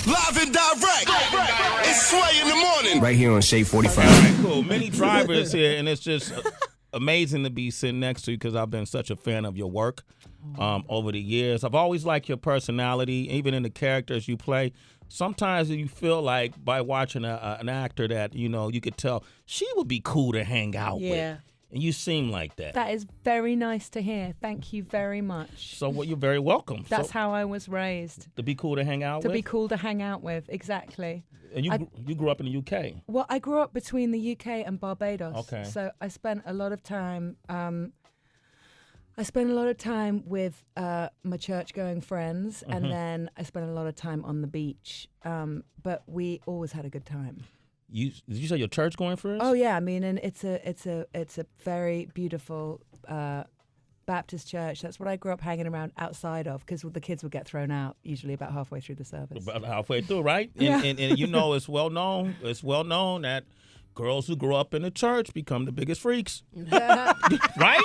Live and direct. It's Sway in the morning. Right here on Shade 45. All right, cool. Minnie Driver is here, and it's just amazing to be sitting next to you because I've been such a fan of your work over the years. I've always liked your personality, even in the characters you play. Sometimes you feel like by watching an actor that, you know, you could tell she would be cool to hang out with. And you seem like that. That is very nice to hear. Thank you very much. So well, you're very welcome. That's how I was raised. To be cool to hang out with? To be cool to hang out with, exactly. And you grew up in the UK? Well, I grew up between the UK and Barbados. Okay. So I spent a lot of time with my church-going friends, and then I spent a lot of time on the beach. But we always had a good time. Did you say your church-going friends? Oh yeah, I mean, and it's a very beautiful Baptist church. That's what I grew up hanging around outside of, because the kids would get thrown out usually about halfway through the service. About halfway through, right? Yeah. And you know, it's well known that girls who grow up in the church become the biggest freaks, right?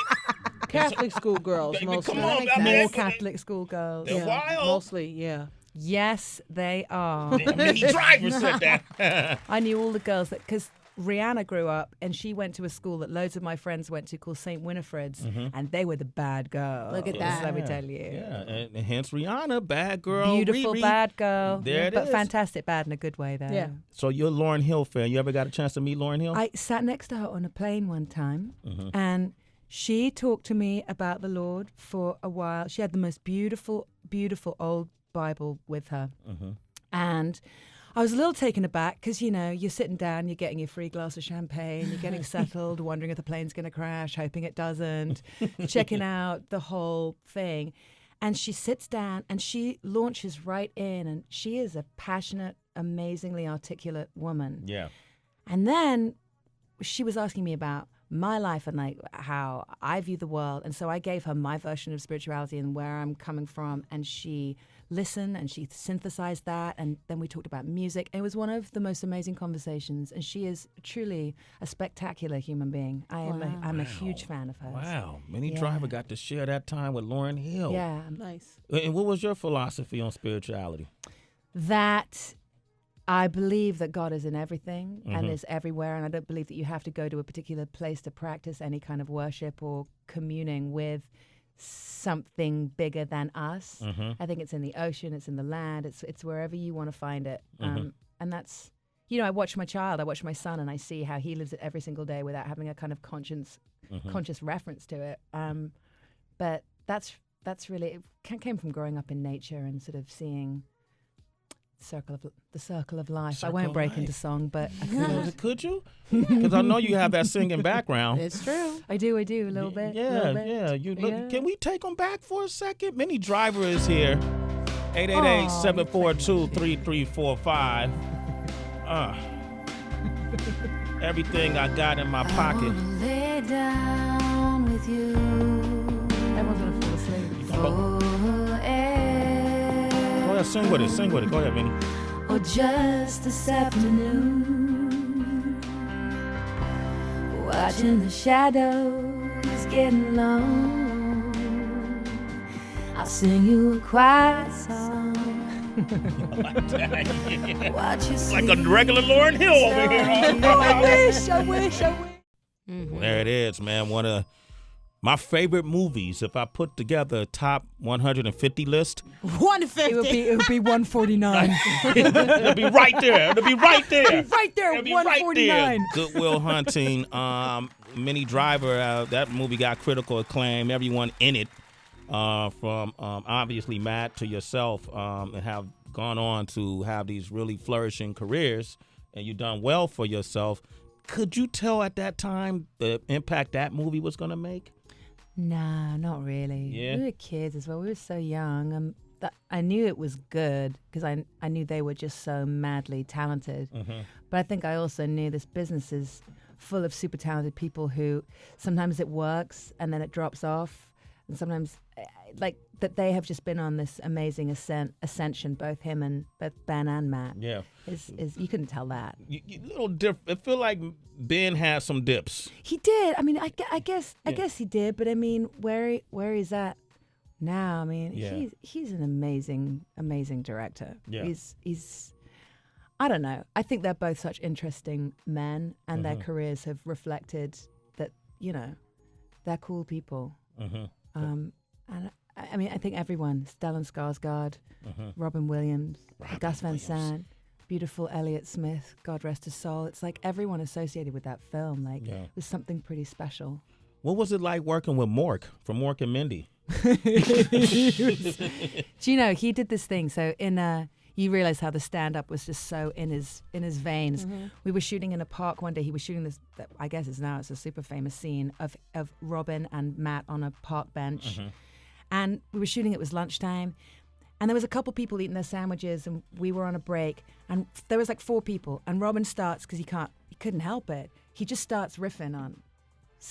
Catholic school girls, mostly. Come on, All Catholic school girls. They're wild. Mostly, yeah. Yes, they are. Minnie Driver said that. I knew all the girls because Rihanna grew up and she went to a school that loads of my friends went to called St. Winifred's, and they were the bad girls. Look at that. Let me tell you. Yeah, and hence Rihanna, bad girl. Beautiful Riri. bad girl. There it but is. fantastic bad in a good way, though. Yeah. So you're a Lauryn Hill fan. You ever got a chance to meet Lauryn Hill? I sat next to her on a plane one time, and she talked to me about the Lord for a while. She had the most beautiful, beautiful old Bible with her. And I was a little taken aback because, you know, you're sitting down, you're getting your free glass of champagne, you're getting settled, wondering if the plane's going to crash, hoping it doesn't, checking out the whole thing. And she sits down and she launches right in, and she is a passionate, amazingly articulate woman. Yeah. And then she was asking me about my life and like how I view the world. And so I gave her my version of spirituality and where I'm coming from. And she listened and she synthesized that. And then we talked about music. It was one of the most amazing conversations. And she is truly a spectacular human being. I'm a huge fan of hers. Wow. Minnie Driver got to share that time with Lauryn Hill. Yeah. Nice. And what was your philosophy on spirituality? That I believe that God is in everything and is everywhere, and I don't believe that you have to go to a particular place to practice any kind of worship or communing with something bigger than us. I think it's in the ocean, it's in the land, it's wherever you want to find it. And that's, you know, I watch my son, and I see how he lives it every single day without having a kind of conscious reference to it. But that's really, it came from growing up in nature and sort of seeing the circle of life. I won't break into song, but Could you? Because I know you have that singing background. It's true. I do a little bit. Yeah. You look. Can we take them back for a second? Minnie Driver is here. 888-742-3345. Everything I got in my pocket. Lay down with you. Everyone's gonna fall asleep. Go ahead, sing with it. Go ahead, Minnie. Or just this afternoon, watching the shadows getting long. I'll sing you a quiet song. Watch you Like a regular Lauryn Hill over here. I wish. There it is, man. One of my favorite movies. If I put together a top 150 list, 150. It would be 149. it'll be right there. Right there, It'll be right 149. there. Good Will Hunting. Minnie Driver. That movie got critical acclaim. Everyone in it, from obviously Matt to yourself, have gone on to have these really flourishing careers, and you've done well for yourself. Could you tell at that time the impact that movie was going to make? Nah, not really. Yeah? We were kids as well. We were so young. I knew it was good because I knew they were just so madly talented. But I think I also knew this business is full of super talented people who sometimes it works and then it drops off. And sometimes, like, that they have just been on this amazing ascension, both Ben and Matt. Yeah. Is you couldn't tell that. You little different. I feel like Ben had some dips. He did. I mean, I guess he did. But I mean, where he's at now, I mean, he's an amazing director. Yeah. He's I don't know. I think they're both such interesting men, and their careers have reflected that, they're cool people. And I mean, I think everyone, Stellan Skarsgård, Robin Williams, Gus Van Sant, beautiful Elliott Smith, God rest his soul. It's like everyone associated with that film, it was something pretty special. What was it like working with Mork from Mork and Mindy? Do you know, he did this thing. So you realize how the stand-up was just so in his veins. We were shooting in a park one day. He was shooting this, I guess it's a super famous scene of Robin and Matt on a park bench. And we were shooting, it was lunchtime. And there was a couple people eating their sandwiches, and we were on a break. And there was like 4 people. And Robin starts, because he couldn't help it. He just starts riffing on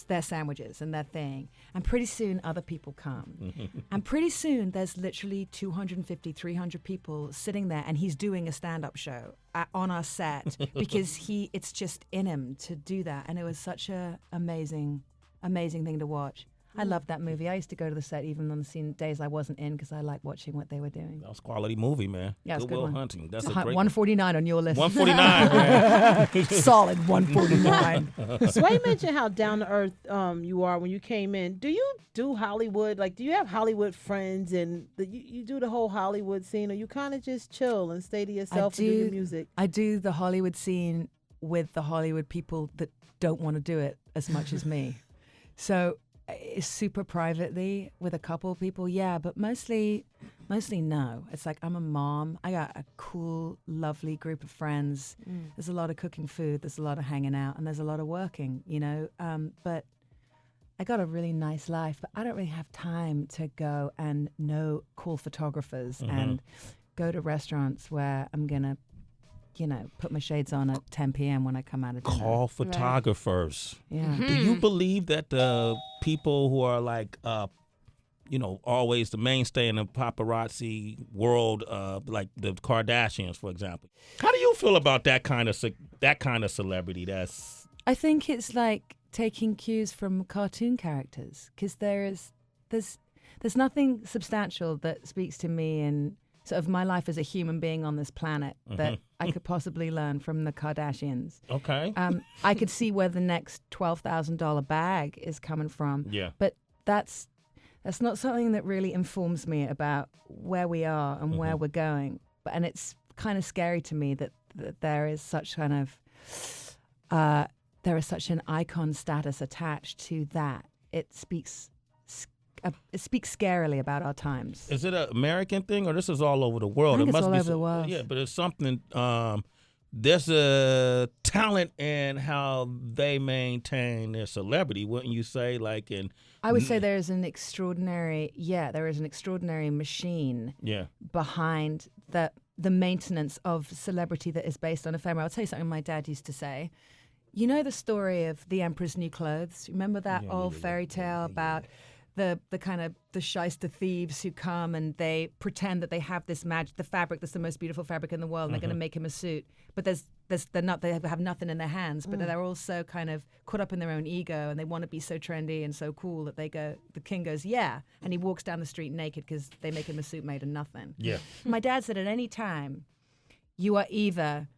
their sandwiches and their thing. And pretty soon other people come. And pretty soon there's literally 250, 300 people sitting there, and he's doing a stand-up show on our set because it's just in him to do that. And it was such a amazing thing to watch. I loved that movie. I used to go to the set even on the days I wasn't in because I liked watching what they were doing. That was a quality movie, man. Yeah, it's Good good Will one. Hunting. That's a great 149 on your list. 149, man. Solid 149. Sway mentioned how down to earth you are when you came in. Do you do Hollywood? Like, do you have Hollywood friends and you do the whole Hollywood scene, or you kind of just chill and stay to yourself and do your music? I do the Hollywood scene with the Hollywood people that don't want to do it as much as me. So it's super privately with a couple of people, yeah, but mostly no. It's like I'm a mom. I got a cool, lovely group of friends. There's a lot of cooking food. There's a lot of hanging out, and there's a lot of working, But I got a really nice life, but I don't really have time to go and know cool photographers and go to restaurants where I'm going to, put my shades on at 10 p.m. when I come out of dinner. Call photographers. Yeah. Do you believe that the people who are like, always the mainstay in the paparazzi world, like the Kardashians, for example, how do you feel about that kind of celebrity? I think it's like taking cues from cartoon characters, because there's nothing substantial that speaks to me in sort of my life as a human being on this planet that I could possibly learn from the Kardashians. Okay. I could see where the next $12,000 bag is coming from. Yeah. But that's not something that really informs me about where we are and where we're going. And it's kind of scary to me that there is such kind of there is such an icon status attached to that. It speaks scarily about our times. Is it an American thing, or this is all over the world? I think it it's must all be over the world. Yeah, but it's something. There's a talent in how they maintain their celebrity, wouldn't you say? I would say there is an extraordinary machine behind the maintenance of celebrity that is based on ephemera. I'll tell you something my dad used to say. You know the story of The Emperor's New Clothes? Remember that old fairy tale about the kind of the shyster thieves who come and they pretend that they have this the fabric that's the most beautiful fabric in the world, and they're going to make him a suit. But they have nothing in their hands, but they're also kind of caught up in their own ego, and they want to be so trendy and so cool that the king goes, yeah, and he walks down the street naked because they make him a suit made of nothing. Yeah. My dad said at any time, you are either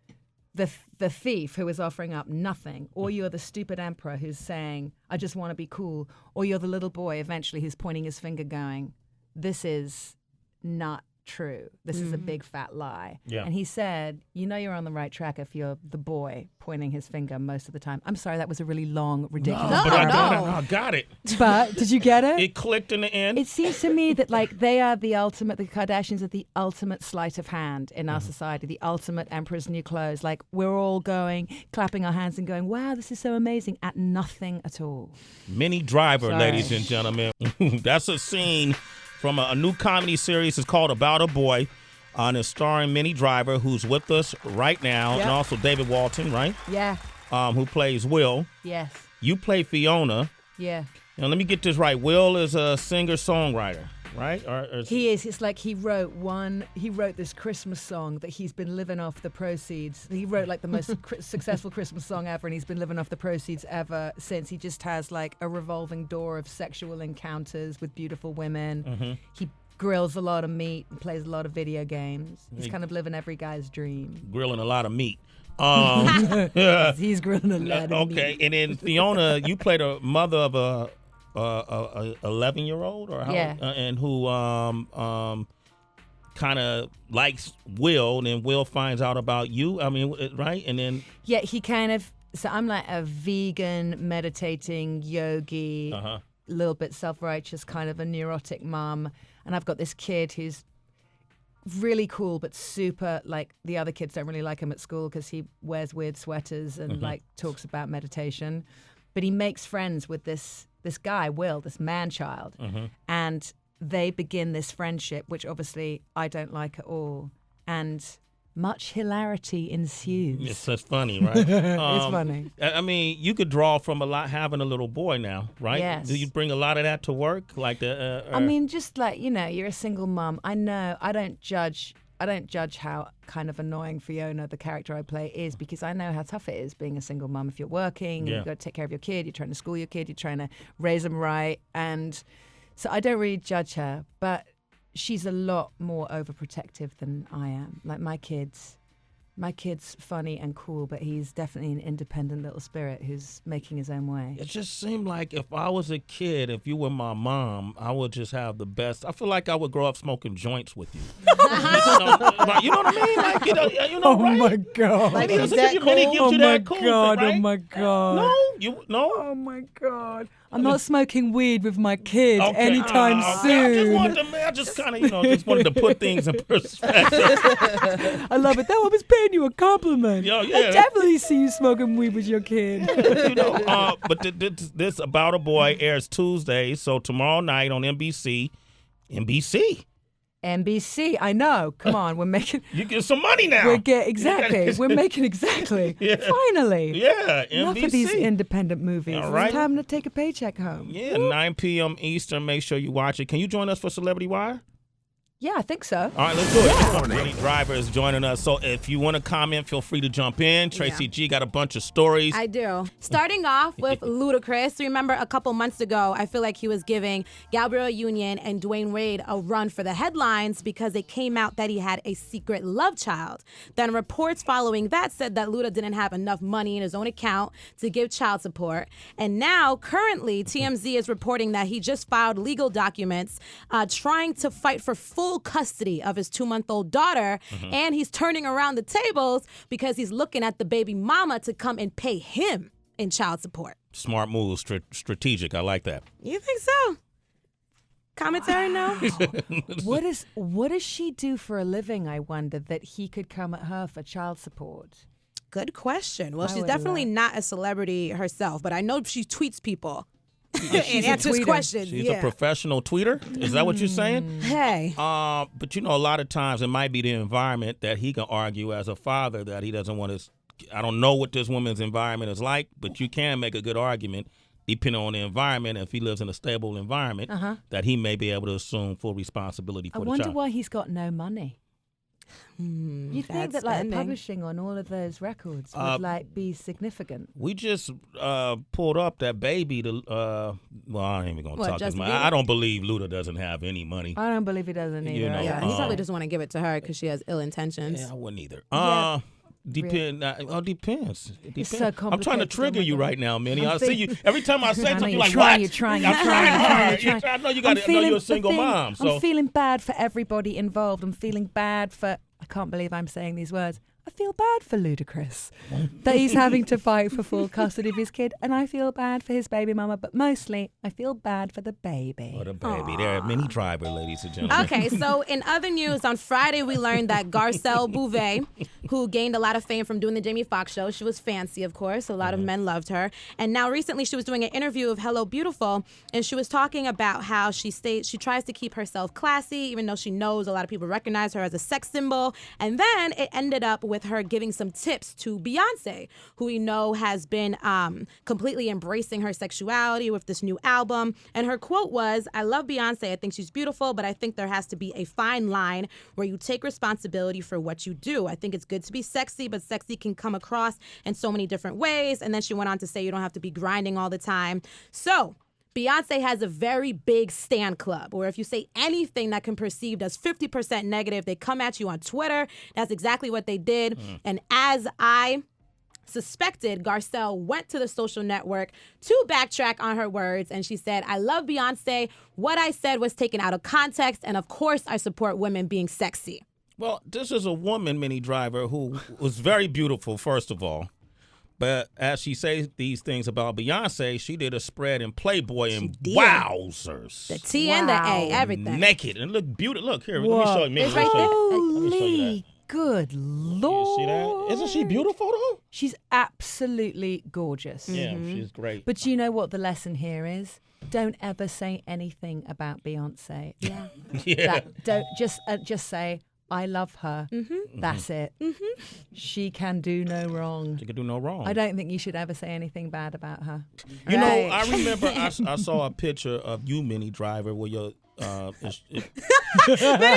the thief who is offering up nothing, or you're the stupid emperor who's saying, I just want to be cool, or you're the little boy eventually who's pointing his finger going, this is not true. This is a big fat lie. Yeah. And he said, you're on the right track if you're the boy pointing his finger most of the time. I'm sorry, that was a really long, ridiculous I got it. But did you get it? It clicked in the end. It seems to me that they are the Kardashians are the ultimate sleight of hand in our society, the ultimate Emperor's New Clothes. Like, we're all clapping our hands and going, wow, this is so amazing, at nothing at all. Minnie Driver, Sorry. ladies and gentlemen. That's a scene from a new comedy series. It's called About a Boy. And it's starring Minnie Driver, who's with us right now, and also David Walton, right? Yeah. Who plays Will. Yes. You play Fiona. Yeah. Now, let me get this right. Will is a singer-songwriter, right? Or he is. It's like he wrote this Christmas song that he's been living off the proceeds. He wrote like the most successful Christmas song ever, and he's been living off the proceeds ever since. He just has like a revolving door of sexual encounters with beautiful women. He grills a lot of meat and plays a lot of video games. He's kind of living every guy's dream. Grilling a lot of meat. He's grilling a lot of meat. Okay, and then Fiona, you played a mother of a 11-year-old, or how? Yeah. And who kind of likes Will, and then Will finds out about you. I mean, right? And then Yeah, he kind of. So I'm like a vegan, meditating yogi, a little bit self-righteous, kind of a neurotic mom, and I've got this kid who's really cool, but super, like, the other kids don't really like him at school because he wears weird sweaters and like talks about meditation. But he makes friends with this guy, Will, this man-child. And they begin this friendship, which obviously I don't like at all. And much hilarity ensues. it's just funny, right? It's funny. I mean, you could draw from a lot having a little boy now, right? Yes. Do you bring a lot of that to work? Like I mean, just like, you're a single mom. I know I don't judge how kind of annoying Fiona, the character I play, is, because I know how tough it is being a single mom. If you're working, you've got to take care of your kid, you're trying to school your kid, you're trying to raise them right. And so I don't really judge her, but she's a lot more overprotective than I am. Like my kid's funny and cool, but he's definitely an independent little spirit who's making his own way. It just seemed like if I was a kid, if you were my mom, I would just have the best. I feel like I would grow up smoking joints with you. You know what I mean? Like, Oh right? my God. Like, Minnie is gives that you cool? that cool thing, right? Oh my God. No? Oh my God. I'm not smoking weed with my kid Okay. anytime soon. I just kind of, just wanted to put things in perspective. I love it. That was paying you a compliment. Yeah. I definitely see you smoking weed with your kid. But this About a Boy airs Tuesday, so tomorrow night on NBC. NBC, I know. Come on, we're making. You get some money now. We're making exactly. Yeah. Finally. Yeah, NBC. Enough of these independent movies. All right. It's time to take a paycheck home. Yeah, 9 p.m. Eastern. Make sure you watch it. Can you join us for Celebrity Wire? Yeah, I think so. All right, let's do it. Minnie Driver is joining us. So if you want to comment, feel free to jump in. Tracy G got a bunch of stories. I do. Starting off with Ludacris. Remember a couple months ago, I feel like he was giving Gabrielle Union and Dwayne Wade a run for the headlines because it came out that he had a secret love child. Then reports following that said that Luda didn't have enough money in his own account to give child support. And now, currently, TMZ is reporting that he just filed legal documents trying to fight for full custody of his 2-month-old daughter, and he's turning around the tables because he's looking at the baby mama to come and pay him in child support. Smart move, strategic. I like that. You think so? Commentary, no? What does she do for a living, I wonder, that he could come at her for child support? Good question. Well, I she's would definitely love- not a celebrity herself, but I know she tweets people she's and a answers tweeter. questions. She's a professional tweeter. Is that what you're saying? Hey. But a lot of times it might be the environment that he can argue as a father that he doesn't want to. I don't know what this woman's environment is like, but you can make a good argument, depending on the environment. If he lives in a stable environment, that he may be able to assume full responsibility for I the wonder child. why he's got no money. You think that like publishing on all of those records would be significant? We just pulled up that baby. I ain't even gonna talk this Justin much. Bieber? I don't believe Luda doesn't have any money. I don't believe he doesn't either. You know, Yeah, he probably doesn't want to give it to her because she has ill intentions. Yeah, I wouldn't either. Yeah. Depends. It depends. so I'm trying to complicated. trigger Oh my you God. right now, Minnie. I I'm see you every time I say I know something. You're like, trying, what? You're trying. I'm trying. I know you got. I know you're a single mom. So I'm feeling bad for everybody involved. I'm feeling bad for. I can't believe I'm saying these words. I feel bad for Ludacris that he's having to fight for full custody of his kid, and I feel bad for his baby mama, but mostly I feel bad for the baby. What a baby. They're a Minnie Driver, ladies and gentlemen. Okay, so in other news, on Friday we learned that Garcelle Bouvet, who gained a lot of fame from doing the Jamie Foxx show, she was fancy, of course. A lot of men loved her. And now recently she was doing an interview of Hello Beautiful, and she was talking about how she tries to keep herself classy, even though she knows a lot of people recognize her as a sex symbol. And then it ended up with her giving some tips to Beyonce, who we know has been completely embracing her sexuality with this new album. And her quote was, "I love Beyonce. I think she's beautiful, but I think there has to be a fine line where you take responsibility for what you do. I think it's good to be sexy, but sexy can come across in so many different ways." And then she went on to say you don't have to be grinding all the time. So Beyonce has a very big stan club, where if you say anything that can be perceived as 50% negative, they come at you on Twitter. That's exactly what they did. And as I suspected, Garcelle went to the social network to backtrack on her words, and she said, I love Beyonce. What I said was taken out of context, and of course I support women being sexy. Well, this is a woman, Minnie Driver, who was very beautiful, first of all. But as she says these things about Beyonce, she did a spread in Playboy and wowzers. The T and the A, everything. Naked and look beautiful. Look, here, let me show you. Minnie, It's right let me show you. Holy Let me show you that. good Lord. You see that? Isn't she beautiful, though? She's absolutely gorgeous. Yeah, she's great. But you know what the lesson here is? Don't ever say anything about Beyonce. Yeah. Yeah. Don't just say, I love her. That's it. She can do no wrong. She could do no wrong. I don't think you should ever say anything bad about her. You know, I remember I saw a picture of you, Minnie Driver, where your Minnie's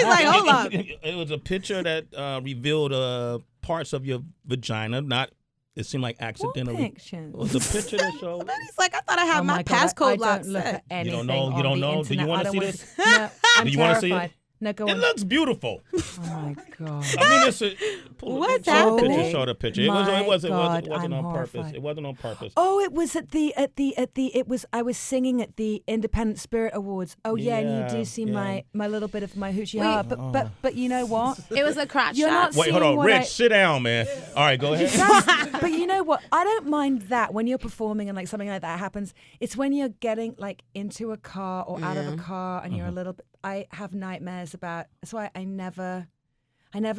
like, hold up. It was a picture that revealed parts of your vagina. It seemed like accidentally. What picture? It was a picture that showed. Minnie's like, I thought I had Oh my God, passcode I lock don't look set. at anything You don't know? on You don't the know? Do you internet. wanna I don't see wanna this? No, I'm Do you wanna see it? terrified. No, go It on. looks beautiful. Oh my God. I mean, it's a What's show happening? the picture. Show the picture. It My wasn't God, on I'm purpose. horrified. It wasn't on purpose. Oh, it was I was singing at the Independent Spirit Awards. Oh yeah, and you do see my little bit of my hoochie ha. But you know what? It was a crotch You're shot. not Wait, hold seeing on, what Rich. Sit down, man. All right, go ahead. But you know what? I don't mind that when you're performing and like something like that happens. It's when you're getting like into a car or out of a car and you're a little bit. I have nightmares about. That's why I never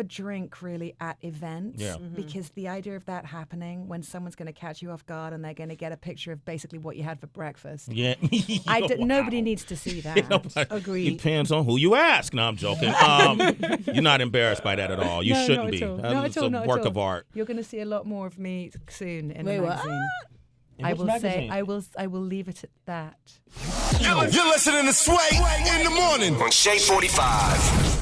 drink really at events. Yeah. Because the idea of that happening when someone's going to catch you off guard and they're going to get a picture of basically what you had for breakfast. Yeah. Nobody needs to see that. Agreed. Depends on who you ask. No, I'm joking. You're not embarrassed by that at all. You No, shouldn't not be. at all. Not It's at all, a not at work all. of art. You're going to see a lot more of me soon in Wait, the what? magazine. In I which will magazine? say I will leave it at that. You're listening to Sway in the morning on Shea 45.